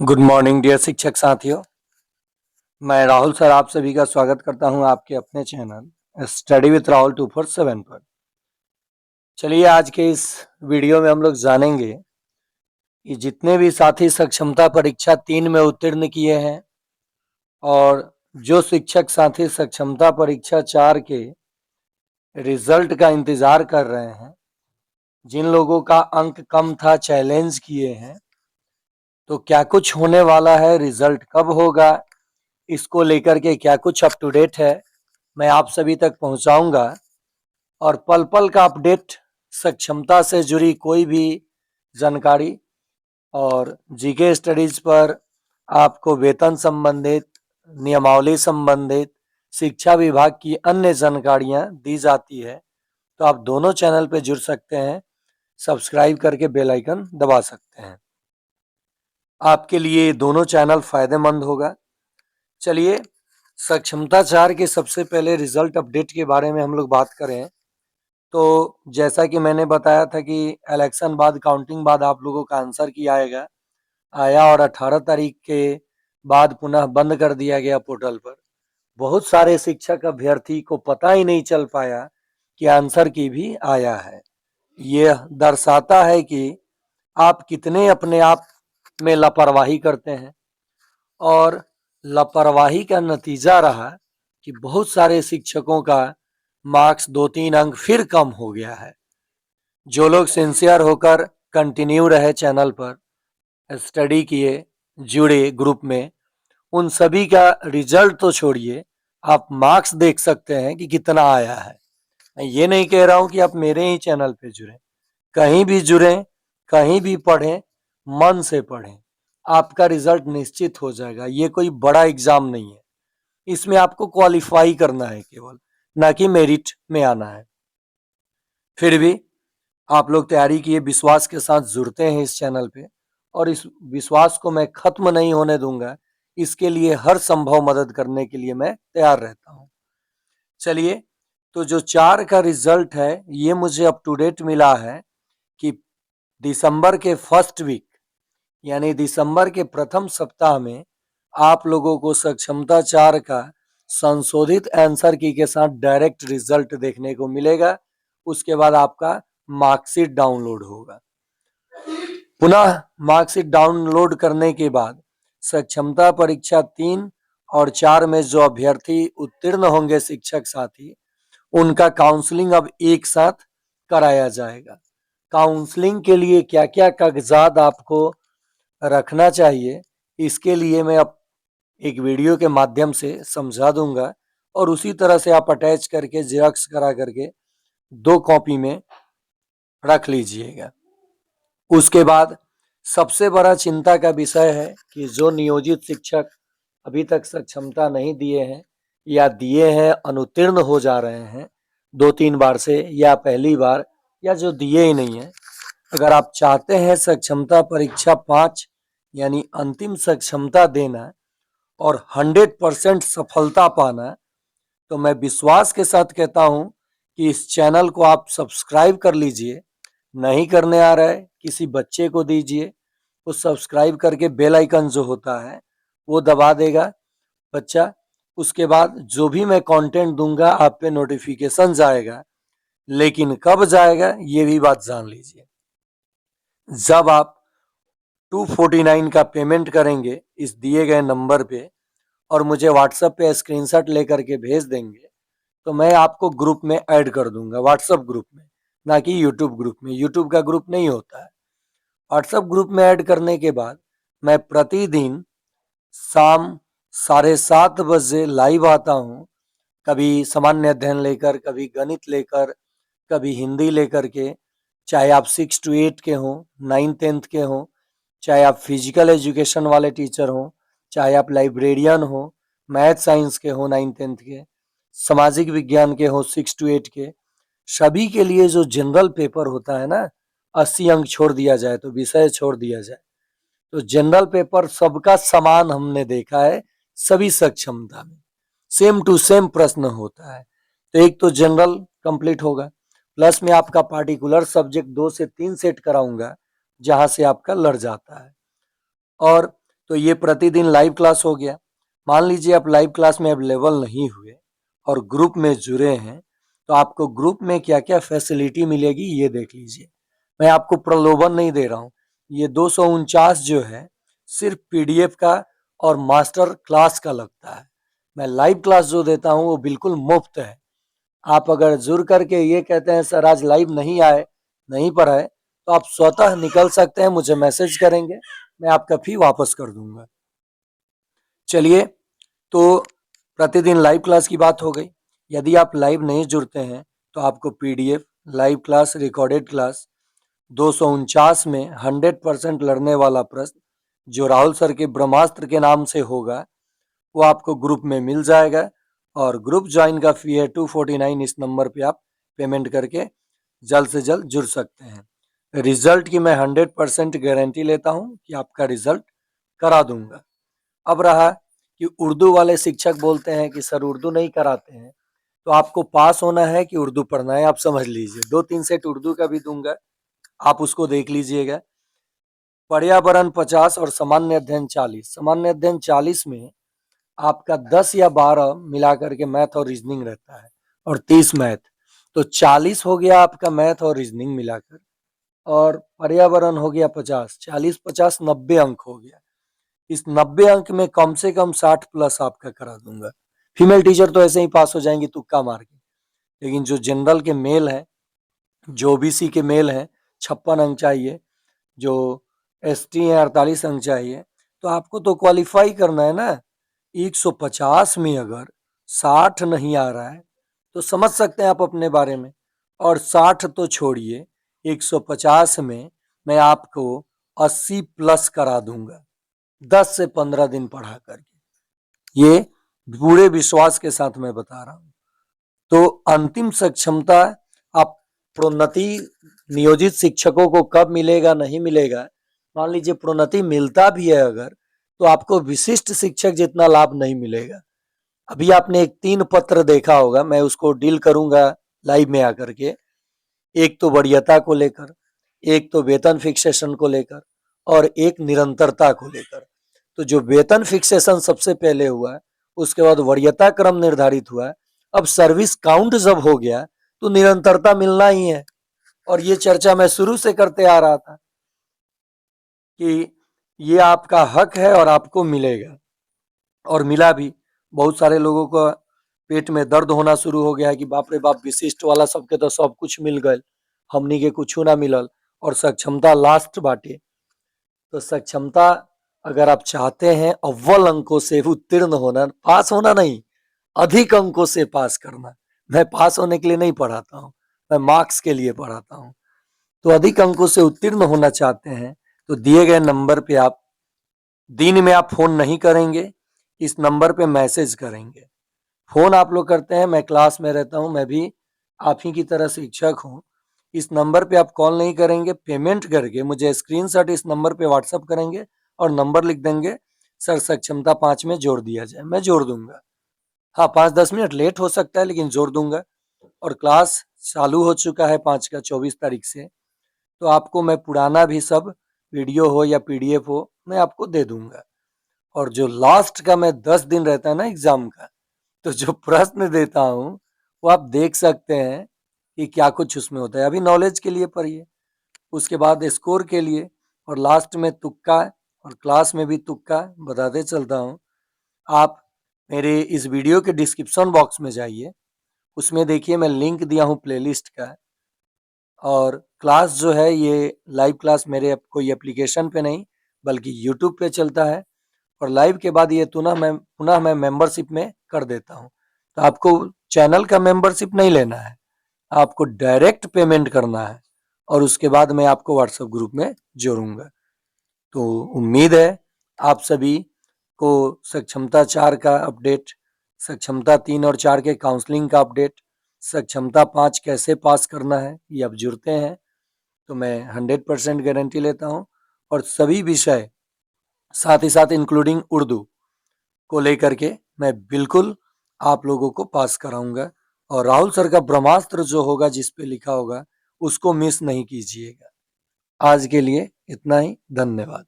Good morning dear शिक्षक साथियों। मैं राहुल सर आप सभी का स्वागत करता हूं आपके अपने चैनल स्टडी विथ राहुल 247 पर। चलिए आज के इस वीडियो में हम लोग जानेंगे कि जितने भी साथी सक्षमता परीक्षा 3 में उत्तीर्ण किए हैं और जो शिक्षक साथी सक्षमता परीक्षा 4 के रिजल्ट का इंतजार कर रहे हैं, जिन लोगों का अंक कम था, चैलेंज किए हैं, तो क्या कुछ होने वाला है, रिजल्ट कब होगा, इसको लेकर के क्या कुछ अप टू डेट है, मैं आप सभी तक पहुंचाऊंगा। और पल पल का अपडेट, सक्षमता से जुड़ी कोई भी जानकारी और जीके स्टडीज पर आपको वेतन संबंधित, नियमावली संबंधित, शिक्षा विभाग की अन्य जानकारियां दी जाती है, तो आप दोनों चैनल पे जुड़ सकते हैं, सब्सक्राइब करके बेल आइकन दबा सकते हैं। आपके लिए दोनों चैनल फायदेमंद होगा। चलिए सक्षमता 4 के सबसे पहले रिजल्ट अपडेट के बारे में हम लोग बात करें तो जैसा कि मैंने बताया था कि इलेक्शन बाद, काउंटिंग बाद आप लोगों का आंसर की आया और 18 तारीख के बाद पुनः बंद कर दिया गया पोर्टल पर। बहुत सारे शिक्षक अभ्यर्थी को पता ही नहीं चल पाया कि आंसर की भी आया है। यह दर्शाता है कि आप कितने अपने आप में लापरवाही करते हैं और लापरवाही का नतीजा रहा कि बहुत सारे शिक्षकों का मार्क्स 2-3 अंक फिर कम हो गया है। जो लोग सिंसियर होकर कंटिन्यू रहे चैनल पर, स्टडी किए, जुड़े ग्रुप में, उन सभी का रिजल्ट तो छोड़िए, आप मार्क्स देख सकते हैं कि कितना आया है। मैं ये नहीं कह रहा हूं कि आप मेरे ही चैनल पे जुड़े, कहीं भी जुड़े, कहीं भी पढ़ें, मन से पढ़ें, आपका रिजल्ट निश्चित हो जाएगा। ये कोई बड़ा एग्जाम नहीं है, इसमें आपको क्वालिफाई करना है केवल, ना कि मेरिट में आना है। फिर भी आप लोग तैयारी किए, विश्वास के साथ जुड़ते हैं इस चैनल पे और इस विश्वास को मैं खत्म नहीं होने दूंगा। इसके लिए हर संभव मदद करने के लिए मैं तैयार रहता हूं। चलिए, तो जो 4 का रिजल्ट है ये मुझे अप टू डेट मिला है कि दिसंबर के फर्स्ट वीक यानी दिसंबर के प्रथम सप्ताह में आप लोगों को सक्षमता 4 का संशोधित आंसर की के साथ डायरेक्ट रिजल्ट देखने को मिलेगा। उसके बाद आपका मार्कशीट डाउनलोड होगा। पुनः मार्कशीट डाउनलोड करने के बाद सक्षमता परीक्षा 3 और 4 में जो अभ्यर्थी उत्तीर्ण होंगे शिक्षक साथी, उनका काउंसलिंग अब एक साथ कराया जाएगा। काउंसलिंग के लिए क्या क्या कागजात आपको रखना चाहिए, इसके लिए मैं अब एक वीडियो के माध्यम से समझा दूंगा और उसी तरह से आप अटैच करके, जेरॉक्स करा करके 2 कॉपी में रख लीजिएगा। उसके बाद सबसे बड़ा चिंता का विषय है कि जो नियोजित शिक्षक अभी तक सक्षमता नहीं दिए हैं या दिए हैं, अनुत्तीर्ण हो जा रहे हैं 2-3 बार से या पहली बार, या जो दिए ही नहीं है, अगर आप चाहते हैं सक्षमता परीक्षा 5 यानी अंतिम सक्षमता देना और 100% सफलता पाना, तो मैं विश्वास के साथ कहता हूं कि इस चैनल को आप सब्सक्राइब कर लीजिए। नहीं करने आ रहा है, किसी बच्चे को दीजिए, वो सब्सक्राइब करके बेल आइकन जो होता है वो दबा देगा बच्चा। उसके बाद जो भी मैं कंटेंट दूंगा आप पे नोटिफिकेशन जाएगा, लेकिन कब जाएगा ये भी बात जान लीजिए। जब आप 249 का पेमेंट करेंगे इस दिए गए नंबर पे और मुझे व्हाट्सएप पे स्क्रीनशॉट लेकर के भेज देंगे, तो मैं आपको ग्रुप में ऐड कर दूंगा, व्हाट्सएप ग्रुप में, ना कि यूट्यूब ग्रुप में। यूट्यूब का ग्रुप नहीं होता है। व्हाट्सएप ग्रुप में ऐड करने के बाद मैं प्रतिदिन शाम 7:30 बजे लाइव आता हूँ, कभी सामान्य अध्ययन लेकर, कभी गणित लेकर, कभी हिंदी लेकर के। चाहे आप 6 to 8 के हों, 9th-10th के हों, चाहे आप फिजिकल एजुकेशन वाले टीचर हों, चाहे आप लाइब्रेरियन हो, मैथ साइंस के हो 9th-10th के, सामाजिक विज्ञान के हो 6 to 8 के, सभी के लिए जो जनरल पेपर होता है ना, 80 अंक छोड़ दिया जाए तो विषय छोड़ दिया जाए, तो जनरल पेपर सबका समान हमने देखा है, सभी सक्षमता में सेम टू सेम प्रश्न होता है। तो एक तो जनरल कंप्लीट होगा, प्लस में आपका पार्टिकुलर सब्जेक्ट 2 से 3 सेट कराऊंगा, जहां से आपका लड़ जाता है। और तो ये प्रतिदिन लाइव क्लास हो गया। मान लीजिए आप लाइव क्लास में अवेलेबल नहीं हुए और ग्रुप में जुड़े हैं, तो आपको ग्रुप में क्या क्या फैसिलिटी मिलेगी ये देख लीजिए। मैं आपको प्रलोभन नहीं दे रहा हूँ। ये 249 जो है सिर्फ पीडीएफ का और मास्टर क्लास का लगता है। मैं लाइव क्लास जो देता हूँ वो बिल्कुल मुफ्त है। आप अगर जुड़ करके ये कहते हैं सर आज लाइव नहीं आए, नहीं पढ़ाए, तो आप स्वतः निकल सकते हैं, मुझे मैसेज करेंगे, मैं आपका फी वापस कर दूंगा। चलिए, तो प्रतिदिन लाइव क्लास की बात हो गई। यदि आप लाइव नहीं जुड़ते हैं तो आपको PDF, live class, recorded class 249 में 100% लड़ने वाला प्रश्न जो राहुल सर के ब्रह्मास्त्र के नाम से होगा वो आपको ग्रुप में मिल जाएगा। और ग्रुप ज्वाइन का फी है 249। इस नंबर पे आप पेमेंट करके जल्द से जल्द जुड़ सकते हैं। रिजल्ट की मैं 100% गारंटी लेता हूँ कि आपका रिजल्ट करा दूंगा। अब रहा कि उर्दू वाले शिक्षक बोलते हैं कि सर उर्दू नहीं कराते हैं, तो आपको पास होना है कि उर्दू पढ़ना है, आप समझ लीजिए। 2-3 सेट उर्दू का भी दूंगा, आप उसको देख लीजिएगा। पर्यावरण 50 और सामान्य अध्ययन 40। सामान्य अध्ययन 40 में आपका 10 या 12 मिला करके मैथ और रीजनिंग रहता है और 30 मैथ, तो 40 हो गया आपका मैथ और रीजनिंग मिलाकर। और पर्यावरण हो गया 50, 40-50 90 अंक हो गया। इस 90 अंक में कम से कम 60 प्लस आपका करा दूंगा। फीमेल टीचर तो ऐसे ही पास हो जाएंगी तुक्का मार के, लेकिन जो जनरल के मेल है, जो ओबीसी के मेल है 56 अंक चाहिए, जो एसटी है 48 अंक चाहिए, तो आपको तो क्वालिफाई करना है ना। 150 में अगर 60 नहीं आ रहा है तो समझ सकते हैं आप अपने बारे में। और 60 तो छोड़िए, 150 में मैं आपको 80 प्लस करा दूंगा 10 से 15 दिन पढ़ा करके। ये पूरे विश्वास के साथ मैं बता रहा हूं। तो अंतिम सक्षमता आप प्रोन्नति नियोजित शिक्षकों को कब मिलेगा नहीं मिलेगा, मान लीजिए प्रोन्नति मिलता भी है अगर, तो आपको विशिष्ट शिक्षक जितना लाभ नहीं मिलेगा। अभी आपने एक 3 पत्र देखा होगा, मैं उसको डील करूंगा लाइव में आकर के। एक तो वरीयता को लेकर, एक तो वेतन फिक्सेशन को लेकर, और एक निरंतरता को लेकर। तो जो वेतन फिक्सेशन सबसे पहले हुआ है, उसके बाद वरीयता क्रम निर्धारित हुआ है, अब सर्विस काउंट जब हो गया तो निरंतरता मिलना ही है। और ये चर्चा मैं शुरू से करते आ रहा था कि ये आपका हक है और आपको मिलेगा, और मिला भी। बहुत सारे लोगों को पेट में दर्द होना शुरू हो गया है कि बाप रे बाप, विशिष्ट वाला सबके तो सब कुछ मिल गए, हमनी के कुछ ना मिलल, और सक्षमता लास्ट बाटे। तो सक्षमता अगर आप चाहते हैं अव्वल अंकों से उत्तीर्ण होना, पास होना नहीं, अधिक अंकों से पास करना। मैं पास होने के लिए नहीं पढ़ाता हूँ, मैं मार्क्स के लिए पढ़ाता हूँ। तो अधिक अंकों से उत्तीर्ण होना चाहते हैं तो दिए गए नंबर पे आप, दिन में आप फोन नहीं करेंगे, इस नंबर पे मैसेज करेंगे। फोन आप लोग करते हैं, मैं क्लास में रहता हूँ, मैं भी आप ही की तरह शिक्षक हूँ। इस नंबर पे आप कॉल नहीं करेंगे, पेमेंट करके मुझे स्क्रीनशॉट इस नंबर पे व्हाट्सअप करेंगे और नंबर लिख देंगे, सर सक्षमता 5 में जोड़ दिया जाए, मैं जोड़ दूंगा। हाँ, 5-10 मिनट लेट हो सकता है लेकिन जोड़ दूंगा। और क्लास चालू हो चुका है 5 का 24 तारीख से, तो आपको मैं पुराना भी सब वीडियो हो या पीडीएफ हो मैं आपको दे दूंगा। और जो लास्ट का मैं 10 दिन रहता है ना एग्जाम का, तो जो प्रश्न देता हूँ वो आप देख सकते हैं कि क्या कुछ उसमें होता है। अभी नॉलेज के लिए पढ़िए, उसके बाद स्कोर के लिए, और लास्ट में तुक्का, और क्लास में भी तुक्का बताते चलता हूँ। आप मेरे इस वीडियो के डिस्क्रिप्शन बॉक्स में जाइए, उसमें देखिए मैं लिंक दिया हूँ प्लेलिस्ट का। और क्लास जो है ये लाइव क्लास मेरे कोई एप्लीकेशन पे नहीं बल्कि यूट्यूब पे चलता है, और लाइव के बाद ये पुनः मैं मेंबरशिप में कर देता हूँ। तो आपको चैनल का मेंबरशिप नहीं लेना है, आपको डायरेक्ट पेमेंट करना है, और उसके बाद मैं आपको व्हाट्सएप ग्रुप में जोड़ूंगा। तो उम्मीद है आप सभी को सक्षमता 4 का अपडेट, सक्षमता 3 और 4 के काउंसलिंग का अपडेट, सक्षमता 5 कैसे पास करना है ये आप जुड़ते हैं तो मैं 100% गारंटी लेता हूँ। और सभी विषय साथ ही साथ इंक्लूडिंग उर्दू को लेकर के मैं बिल्कुल आप लोगों को पास कराऊंगा। और राहुल सर का ब्रह्मास्त्र जो होगा जिस पे लिखा होगा उसको मिस नहीं कीजिएगा। आज के लिए इतना ही, धन्यवाद।